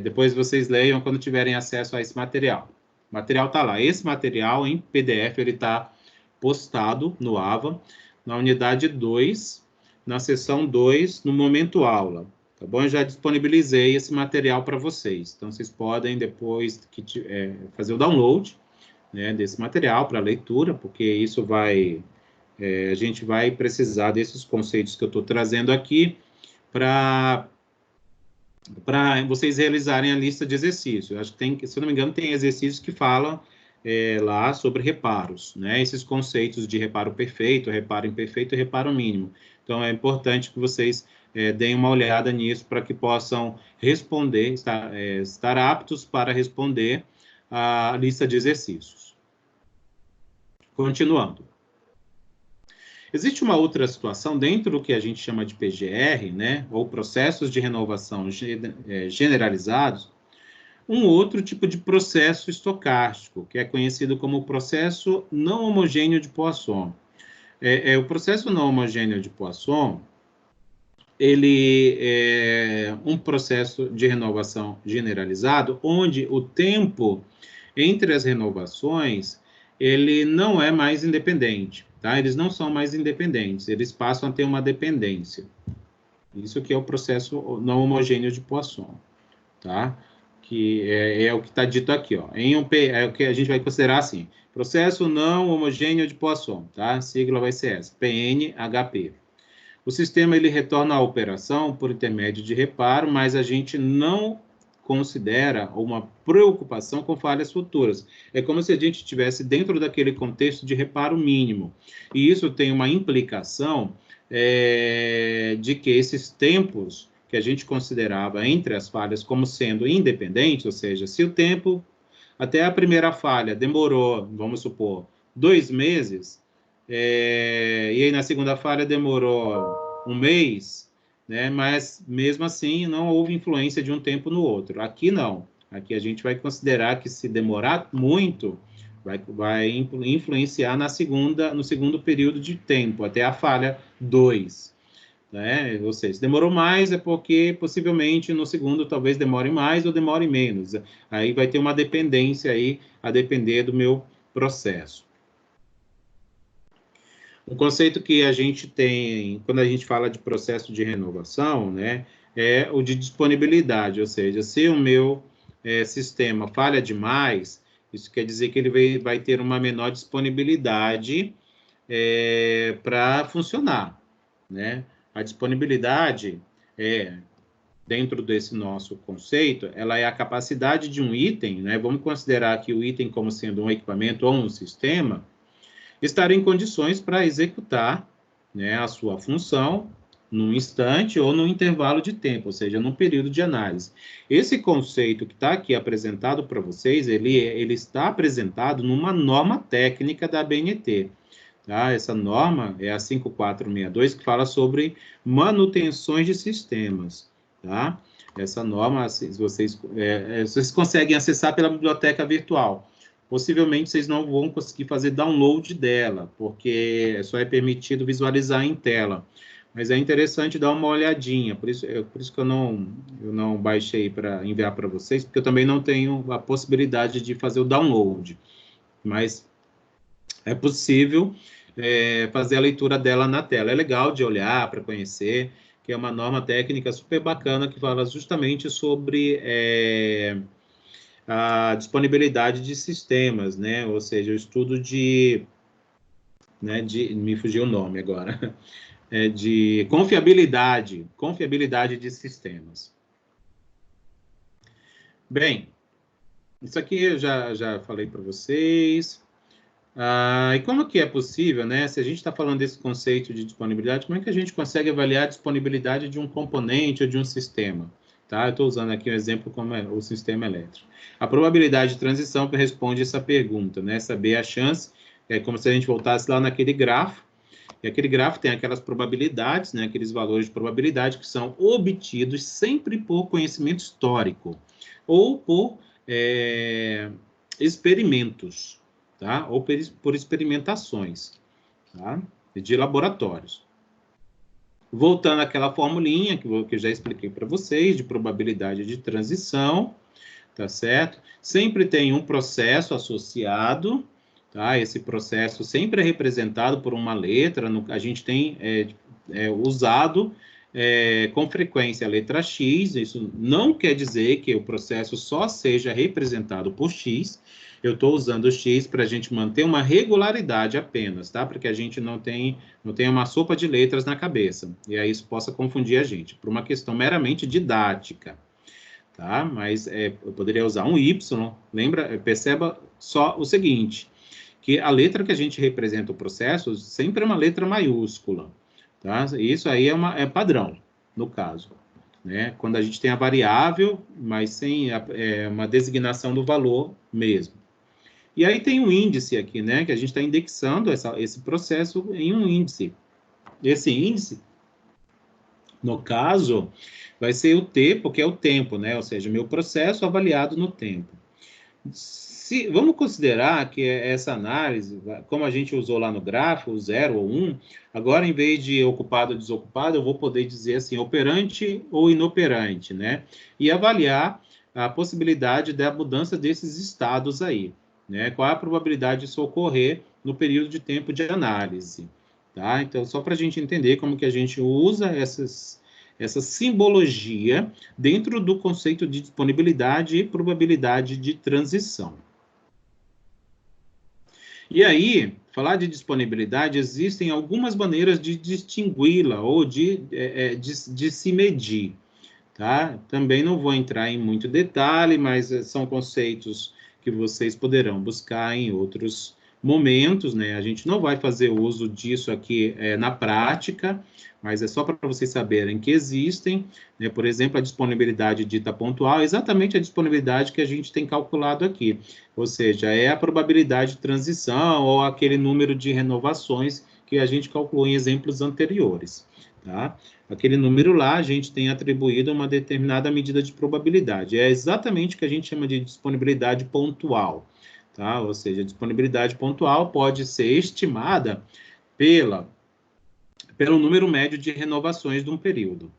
Depois vocês leiam quando tiverem acesso a esse material. O material está lá. Esse material, em PDF, ele está postado no AVA, na unidade 2, na seção 2, no momento aula. Tá bom? Eu já disponibilizei esse material para vocês. Então, vocês podem, depois, fazer o download, né, desse material para leitura, porque isso a gente vai precisar desses conceitos que eu estou trazendo aqui para vocês realizarem a lista de exercícios. Acho que se eu não me engano, tem exercícios que falam lá sobre reparos, né? Esses conceitos de reparo perfeito, reparo imperfeito e reparo mínimo. Então, é importante que vocês deem uma olhada nisso para que possam responder, estar aptos para responder a lista de exercícios. Continuando. Existe uma outra situação dentro do que a gente chama de PGR, né, ou processos de renovação generalizados, um outro tipo de processo estocástico, que é conhecido como processo não homogêneo de Poisson. O processo não homogêneo de Poisson, ele é um processo de renovação generalizado, onde o tempo entre as renovações, ele não é mais independente, tá? Eles não são mais independentes, eles passam a ter uma dependência. Isso que é o processo não homogêneo de Poisson, tá? Que é o que está dito aqui, ó. É o que a gente vai considerar assim, processo não homogêneo de Poisson, tá? A sigla vai ser essa, PNHP. O sistema, ele retorna à operação por intermédio de reparo, mas a gente não considera uma preocupação com falhas futuras. É como se a gente estivesse dentro daquele contexto de reparo mínimo. E isso tem uma implicação de que esses tempos que a gente considerava entre as falhas como sendo independentes, ou seja, se o tempo até a primeira falha demorou, vamos supor, 2 meses, e aí na segunda falha demorou 1 mês, né? Mas mesmo assim não houve influência de um tempo no outro. Aqui não. Aqui a gente vai considerar que se demorar muito, vai influenciar no segundo período de tempo, até a falha 2. Né? Ou seja, se demorou mais é porque possivelmente no segundo talvez demore mais ou demore menos. Aí vai ter uma dependência aí, a depender do meu processo. Um conceito que a gente tem, quando a gente fala de processo de renovação, né, é o de disponibilidade, ou seja, se o meu sistema falha demais, isso quer dizer que ele vai ter uma menor disponibilidade para funcionar, né? A disponibilidade dentro desse nosso conceito, ela é a capacidade de um item, né? Vamos considerar aqui o item como sendo um equipamento ou um sistema, estar em condições para executar, né, a sua função num instante ou num intervalo de tempo, ou seja, num período de análise. Esse conceito que está aqui apresentado para vocês, ele está apresentado numa norma técnica da ABNT. Tá? Essa norma é a 5462, que fala sobre manutenções de sistemas. Tá? Essa norma, vocês conseguem acessar pela biblioteca virtual. Possivelmente vocês não vão conseguir fazer download dela, porque só é permitido visualizar em tela. Mas é interessante dar uma olhadinha, por isso que eu não baixei para enviar para vocês, porque eu também não tenho a possibilidade de fazer o download. Mas é possível fazer a leitura dela na tela. É legal de olhar para conhecer, que é uma norma técnica super bacana que fala justamente sobre a disponibilidade de sistemas, né? Ou seja, o estudo né, me fugiu o nome agora, de confiabilidade de sistemas. Bem, isso aqui eu já falei para vocês. E como que é possível, né? Se a gente está falando desse conceito de disponibilidade, como é que a gente consegue avaliar a disponibilidade de um componente ou de um sistema? Tá? Eu estou usando aqui um exemplo como é o sistema elétrico. A probabilidade de transição responde essa pergunta, né? Saber a chance, é como se a gente voltasse lá naquele grafo, e aquele grafo tem aquelas probabilidades, né? Aqueles valores de probabilidade que são obtidos sempre por conhecimento histórico ou por experimentos, tá? Ou por experimentações, tá? De laboratórios. Voltando àquela formulinha que eu já expliquei para vocês, de probabilidade de transição, tá certo? Sempre tem um processo associado, tá? Esse processo sempre é representado por uma letra, a gente tem usado com frequência a letra X, isso não quer dizer que o processo só seja representado por X, eu estou usando o X para a gente manter uma regularidade apenas, tá? Para que a gente não tenha uma sopa de letras na cabeça, e aí isso possa confundir a gente, por uma questão meramente didática, tá? Mas eu poderia usar um Y, lembra? Perceba só o seguinte, que a letra que a gente representa o processo sempre é uma letra maiúscula, tá? Isso aí é padrão, no caso, né? Quando a gente tem a variável, mas sem uma designação do valor mesmo. E aí tem um índice aqui, né? Que a gente está indexando esse processo em um índice. Esse índice, no caso, vai ser o T, porque é o tempo, né? Ou seja, meu processo avaliado no tempo. Vamos considerar que essa análise, como a gente usou lá no gráfico, 0 ou 1, agora, em vez de ocupado ou desocupado, eu vou poder dizer assim, operante ou inoperante, né? E avaliar a possibilidade da mudança desses estados aí, né? Qual é a probabilidade disso ocorrer no período de tempo de análise, tá? Então, só para a gente entender como que a gente usa essa simbologia dentro do conceito de disponibilidade e probabilidade de transição. E aí, falar de disponibilidade, existem algumas maneiras de distingui-la ou de se medir, tá? Também não vou entrar em muito detalhe, mas são conceitos que vocês poderão buscar em outros momentos, né? A gente não vai fazer uso disso aqui na prática, mas é só para vocês saberem que existem, né? Por exemplo, a disponibilidade dita pontual, exatamente a disponibilidade que a gente tem calculado aqui, ou seja, é a probabilidade de transição ou aquele número de renovações que a gente calculou em exemplos anteriores, tá? Aquele número lá, a gente tem atribuído uma determinada medida de probabilidade. É exatamente o que a gente chama de disponibilidade pontual, tá? Ou seja, a disponibilidade pontual pode ser estimada pelo número médio de renovações de um período,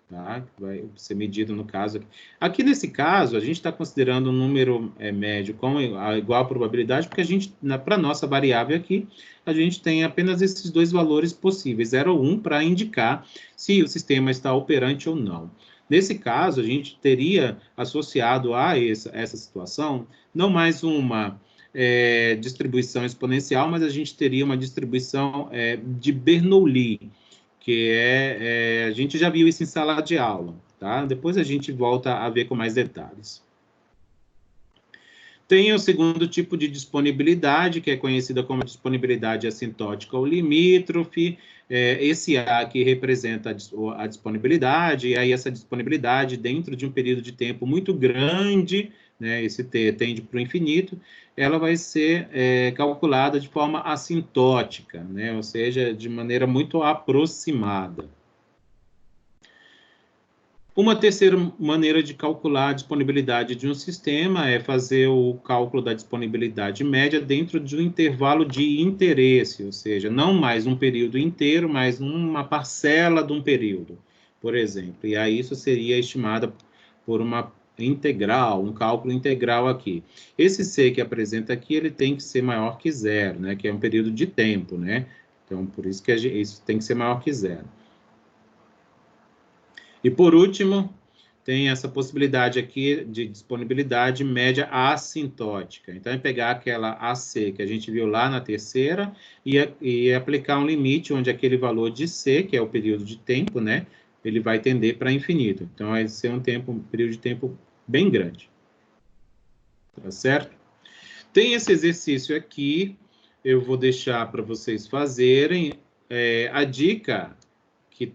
tá? Vai ser medido no caso. Aqui nesse caso, a gente está considerando um número médio com igual a probabilidade, porque a gente, para a nossa variável aqui, a gente tem apenas esses dois valores possíveis, 0 ou 1, para indicar se o sistema está operante ou não. Nesse caso, a gente teria associado a essa situação, não mais uma distribuição exponencial, mas a gente teria uma distribuição de Bernoulli, que a gente já viu isso em sala de aula, tá? Depois a gente volta a ver com mais detalhes. Tem o segundo tipo de disponibilidade, que é conhecida como disponibilidade assintótica ou limítrofe. Esse A aqui representa a disponibilidade, e aí essa disponibilidade dentro de um período de tempo muito grande, né, esse T tende para o infinito, ela vai ser calculada de forma assintótica, né, ou seja, de maneira muito aproximada. Uma terceira maneira de calcular a disponibilidade de um sistema é fazer o cálculo da disponibilidade média dentro de um intervalo de interesse, ou seja, não mais um período inteiro, mas uma parcela de um período, por exemplo. E aí isso seria estimada por uma integral, um cálculo integral aqui. Esse C que apresenta aqui, ele tem que ser maior que zero, né? Que é um período de tempo, né? Então, por isso que isso tem que ser maior que zero. E, por último, tem essa possibilidade aqui de disponibilidade média assintótica. Então, é pegar aquela AC que a gente viu lá na terceira e aplicar um limite onde aquele valor de C, que é o período de tempo, né, ele vai tender para infinito. Então, vai ser um período de tempo bem grande. Tá certo? Tem esse exercício aqui, eu vou deixar para vocês fazerem. A dica que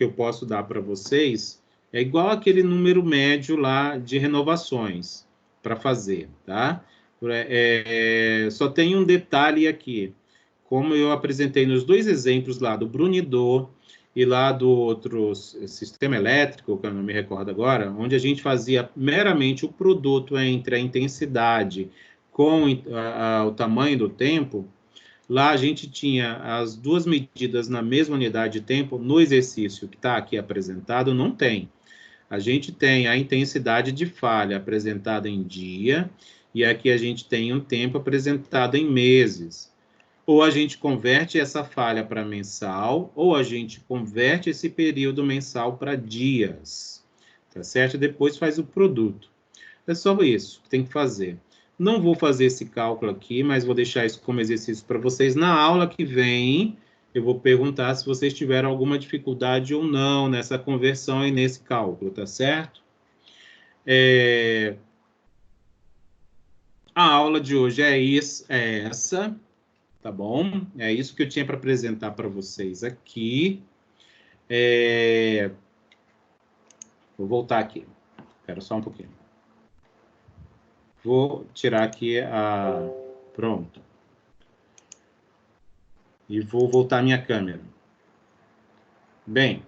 eu posso dar para vocês é igual aquele número médio lá de renovações para fazer, tá? Só tem um detalhe aqui. Como eu apresentei nos dois exemplos lá do Brunidor e lá do outro sistema elétrico, que eu não me recordo agora, onde a gente fazia meramente o produto entre a intensidade com o tamanho do tempo, lá a gente tinha as duas medidas na mesma unidade de tempo. No exercício que está aqui apresentado, não tem. A gente tem a intensidade de falha apresentada em dia, e aqui a gente tem um tempo apresentado em meses. Ou a gente converte essa falha para mensal, ou a gente converte esse período mensal para dias. Tá certo? Depois faz o produto. É só isso que tem que fazer. Não vou fazer esse cálculo aqui, mas vou deixar isso como exercício para vocês. Na aula que vem, eu vou perguntar se vocês tiveram alguma dificuldade ou não nessa conversão e nesse cálculo, tá certo? A aula de hoje é essa, tá bom? É isso que eu tinha para apresentar para vocês aqui. Vou voltar aqui. Espera só um pouquinho. Vou tirar aqui Pronto. E vou voltar a minha câmera. Bem,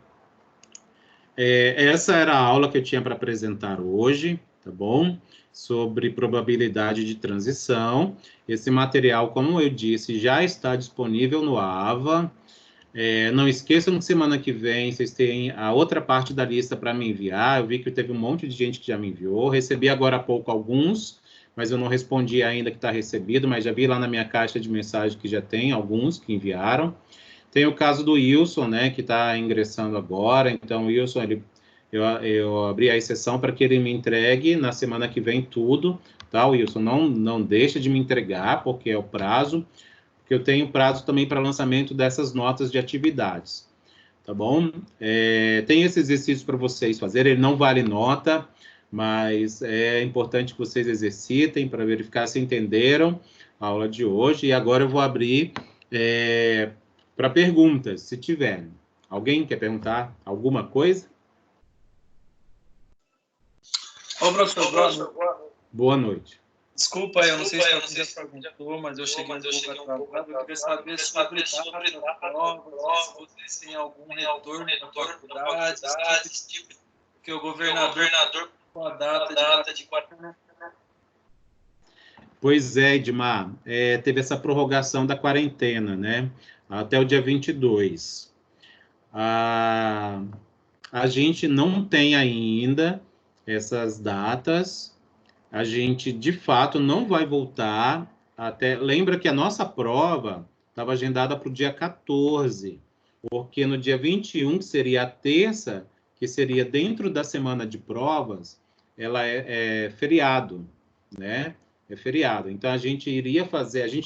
essa era a aula que eu tinha para apresentar hoje, tá bom? Sobre probabilidade de transição. Esse material, como eu disse, já está disponível no AVA. Não esqueçam que semana que vem vocês têm a outra parte da lista para me enviar. Eu vi que teve um monte de gente que já me enviou. Recebi agora há pouco alguns, mas eu não respondi ainda que está recebido, mas já vi lá na minha caixa de mensagem que já tem alguns que enviaram. Tem o caso do Wilson, né, que está ingressando agora. Então, o Wilson, eu abri a exceção para que ele me entregue na semana que vem tudo, tá, Wilson? Não deixa de me entregar, porque é o prazo, porque eu tenho prazo também para lançamento dessas notas de atividades, tá bom? Tem esse exercício para vocês fazerem, ele não vale nota, mas é importante que vocês exercitem para verificar se entenderam a aula de hoje. E agora eu vou abrir para perguntas, se tiverem. Alguém quer perguntar alguma coisa? Ô, professor, boa noite. Desculpa, eu não sei se você já perguntou, mas eu cheguei um pouco atrasado. Eu queria saber sobre data provas, se vocês têm algum retorno da faculdade, esse tipo, que o governador com a data de quarta. Pois é, Edmar, teve essa prorrogação da quarentena, né? Até o dia 22. A gente não tem ainda essas datas. A gente, de fato, não vai voltar até... Lembra que a nossa prova estava agendada para o dia 14, porque no dia 21, que seria a terça, que seria dentro da semana de provas, ela é feriado, né? É feriado. Então, a gente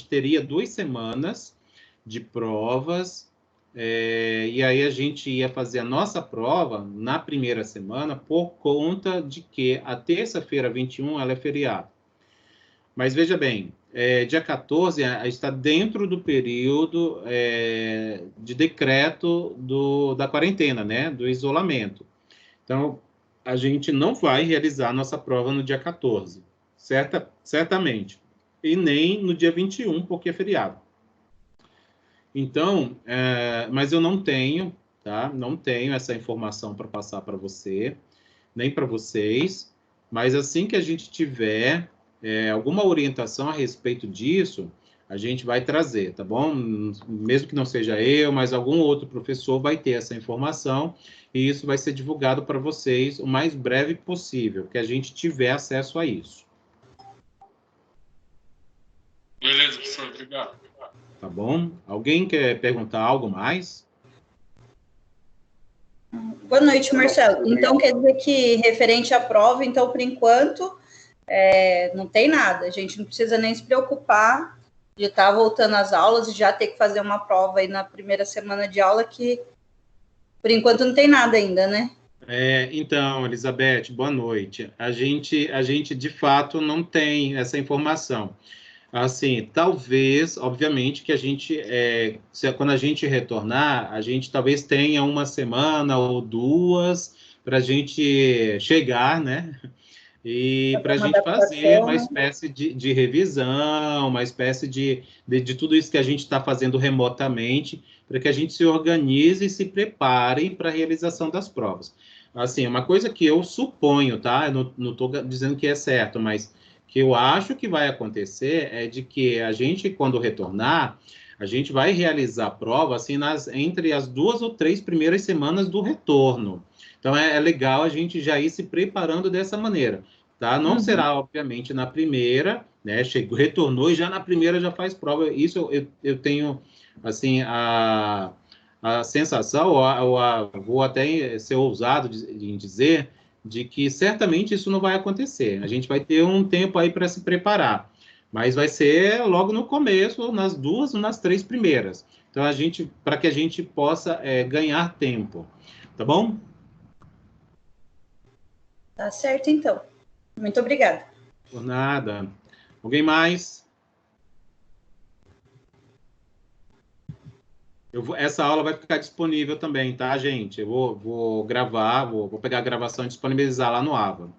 teria 2 semanas de provas, e aí a gente ia fazer a nossa prova na primeira semana por conta de que a terça-feira, 21, ela é feriado. Mas veja bem, dia 14 está dentro do período de decreto da quarentena, né? Do isolamento. Então, a gente não vai realizar a nossa prova no dia 14, certamente. E nem no dia 21, porque é feriado. Então, mas eu não tenho, tá? Não tenho essa informação para passar para você, nem para vocês. Mas assim que a gente tiver alguma orientação a respeito disso, a gente vai trazer, tá bom? Mesmo que não seja eu, mas algum outro professor vai ter essa informação e isso vai ser divulgado para vocês o mais breve possível, que a gente tiver acesso a isso. Beleza, professor, obrigado. Tá bom? Alguém quer perguntar algo mais? Boa noite, Marcelo. Então, quer dizer que, referente à prova, então, por enquanto, não tem nada. A gente não precisa nem se preocupar de estar voltando às aulas e já ter que fazer uma prova aí na primeira semana de aula, que, por enquanto, não tem nada ainda, né? Então, Elizabeth, boa noite. A gente, de fato, não tem essa informação. Assim, talvez, obviamente, que a gente, quando a gente retornar, a gente talvez tenha uma semana ou duas para a gente chegar, né? E para a gente fazer uma espécie de revisão, uma espécie de tudo isso que a gente está fazendo remotamente, para que a gente se organize e se prepare para a realização das provas. Assim, uma coisa que eu suponho, tá? Eu não estou dizendo que é certo, mas que eu acho que vai acontecer é de que a gente, quando retornar, a gente vai realizar a prova assim, entre as 2 ou 3 primeiras semanas do retorno. Então, é legal a gente já ir se preparando dessa maneira, tá? Não será, obviamente, na primeira, né? Retornou e já na primeira já faz prova. Isso eu tenho, assim, a sensação, vou até ser ousado em dizer, de que certamente isso não vai acontecer. A gente vai ter um tempo aí para se preparar, mas vai ser logo no começo, nas 2 ou nas 3 primeiras. Então, para que a gente possa ganhar tempo, tá bom? Tá certo, então. Muito obrigada. Por nada. Alguém mais? Essa aula vai ficar disponível também, tá, gente? Eu vou gravar, vou pegar a gravação e disponibilizar lá no Ava.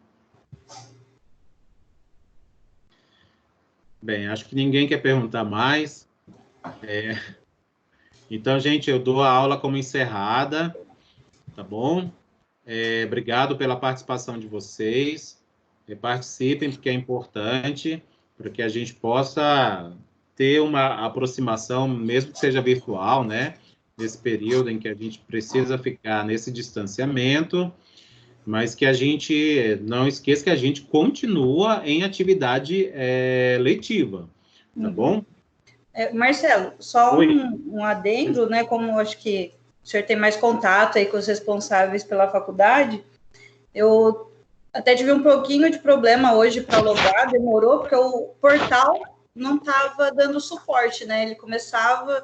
Bem, acho que ninguém quer perguntar mais. Então, gente, eu dou a aula como encerrada, tá bom? Obrigado pela participação de vocês. Participem, porque é importante, para que a gente possa ter uma aproximação, mesmo que seja virtual, né? Nesse período em que a gente precisa ficar nesse distanciamento, mas que a gente não esqueça que a gente continua em atividade letiva, tá bom? Marcelo, só um adendo, né? Como eu acho que o senhor tem mais contato aí com os responsáveis pela faculdade, eu até tive um pouquinho de problema hoje para logar, demorou, porque o portal não estava dando suporte, né? Ele começava,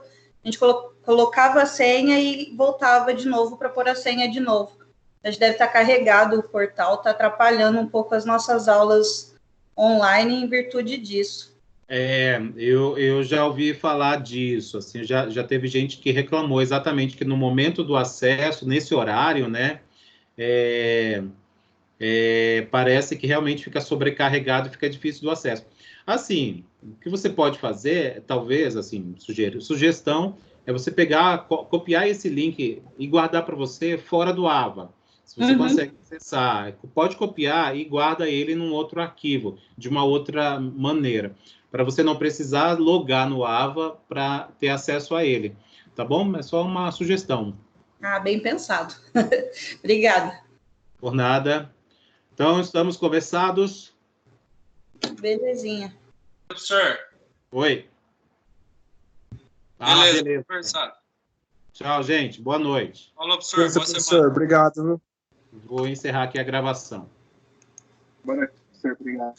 a gente colocava a senha e voltava de novo para pôr a senha de novo. A gente deve estar carregado o portal, está atrapalhando um pouco as nossas aulas online em virtude disso. Eu já ouvi falar disso, assim, já teve gente que reclamou exatamente que no momento do acesso, nesse horário, né, parece que realmente fica sobrecarregado e fica difícil do acesso. Assim, o que você pode fazer, talvez, assim, sugestão, é você pegar, copiar esse link e guardar para você fora do Ava. Se você consegue acessar, pode copiar e guarda ele num outro arquivo, de uma outra maneira, para você não precisar logar no Ava para ter acesso a ele. Tá bom? É só uma sugestão. Bem pensado. Obrigada. Por nada. Então, estamos conversados. Belezinha. Professor. Oi. Beleza. Conversado. Tchau, gente. Boa noite. Falou, professor. Boa semana. Obrigado. Vou encerrar aqui a gravação. Boa noite, professor. Obrigado.